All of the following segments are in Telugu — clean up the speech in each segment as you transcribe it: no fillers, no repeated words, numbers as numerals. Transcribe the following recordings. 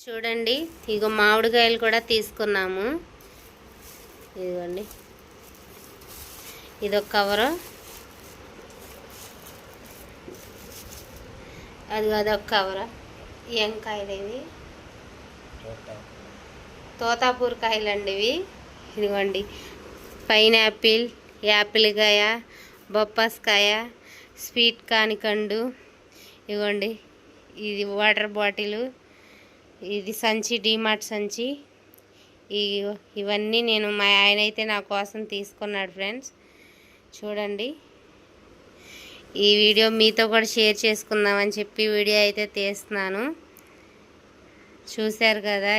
చూడండి, ఇగో మామిడికాయలు కూడా తీసుకున్నాము. ఇదిగోండి, ఇదొక కవరు, అదొక కవరు. ఏం కాయలు ఇవి? తోతాపూర్ కాయలు అండి ఇవి. ఇదిగోండి, పైనాపిల్, యాపిల్ కాయ, బొప్పాస్కాయ, స్వీట్ కానికండు. ఇదిగోండి, ఇది వాటర్ బాటిల్, ఇది సంచి, డీమార్ట్ సంచి. ఇవన్నీ నేను మా ఆయన అయితే నా కోసం తీసుకున్నాడు ఫ్రెండ్స్. చూడండి, ఈ వీడియో మీతో కూడా షేర్ చేసుకుందామని చెప్పి వీడియో అయితే తీస్తున్నాను. చూశారు కదా,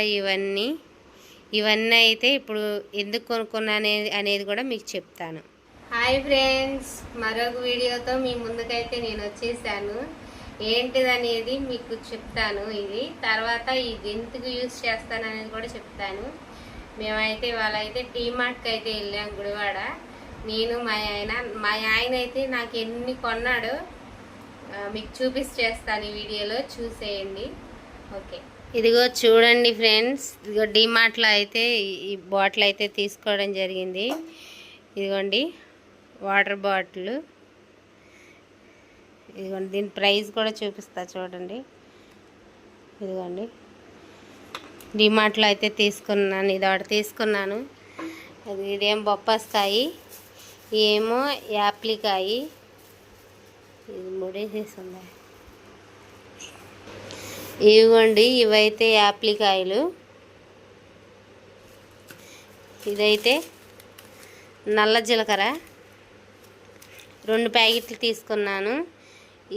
ఇవన్నీ అయితే ఇప్పుడు ఎందుకు కొనుక్కున్నాను అనేది కూడా మీకు చెప్తాను. హాయ్ ఫ్రెండ్స్, మరొక వీడియోతో మీ ముందుకైతే నేను వచ్చేసాను. ఏంటిదనేది మీకు చెప్తాను. ఇది తర్వాత ఇది ఎందుకు యూజ్ చేస్తాను అనేది కూడా చెప్తాను. మేమైతే ఇవాళ అయితే డీమార్ట్కి అయితే వెళ్ళాం, గుడివాడ. నేను మా ఆయన అయితే నాకు ఎన్ని కొన్నాడో మీకు చూపిస్తాను ఈ వీడియోలో, చూసేయండి. ఓకే, ఇదిగో చూడండి ఫ్రెండ్స్, ఇదిగో డీమార్ట్లో అయితే ఈ బాటిల్ అయితే తీసుకోవడం జరిగింది. ఇదిగోండి వాటర్ బాటిల్. ఇదిగోండి, దీని ప్రైస్ కూడా చూపిస్తా చూడండి. ఇదిగోండి, డీమార్ట్లో అయితే తీసుకున్నాను. ఇది ఒకటి తీసుకున్నాను. ఇదేం బొప్పాస్కాయ, ఏమో యాప్లికాయ. ఇది ముడేసేసిందా? ఇవ్వండి, ఇవైతే యాప్లికాయలు. ఇదైతే నల్ల జీలకర్ర 2 ప్యాకెట్లు తీసుకున్నాను.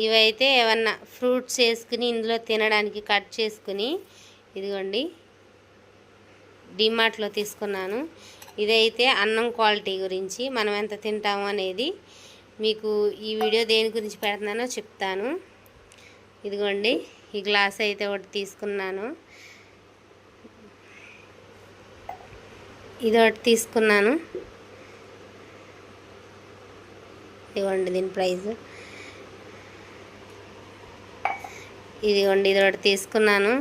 ఇవైతే ఏమన్నా ఫ్రూట్స్ వేసుకుని ఇందులో తినడానికి కట్ చేసుకుని, ఇదిగోండి డీమార్ట్లో తీసుకున్నాను. ఇదైతే అన్నం క్వాలిటీ గురించి, మనం ఎంత తింటాము అనేది మీకు ఈ వీడియో దేని గురించి పెడుతున్నానో చెప్తాను. ఇదిగోండి, ఈ గ్లాస్ అయితే ఒకటి తీసుకున్నాను. ఇది ఒకటి తీసుకున్నాను. ఇదిగోండి, దీని ప్రైస్. ఇదిగోండి, ఇది ఒకటి తీసుకున్నాను.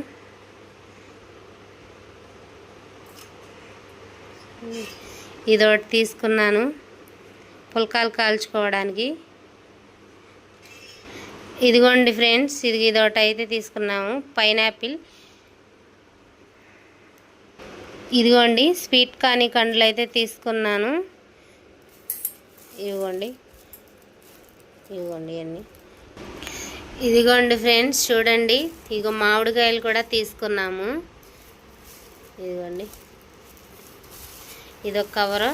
ఇది ఒకటి తీసుకున్నాను పుల్కాలు కాల్చుకోవడానికి. ఇదిగోండి ఫ్రెండ్స్, ఇది ఒకటి అయితే తీసుకున్నాము, పైనాపిల్. ఇదిగోండి, స్వీట్ కానికండ్లు అయితే తీసుకున్నాను. ఇదిగోండి అన్నీ. ఇదిగోండి ఫ్రెండ్స్, చూడండి, ఇగో మామిడికాయలు కూడా తీసుకున్నాము. ఇదిగోండి, ఇదొక కవరు.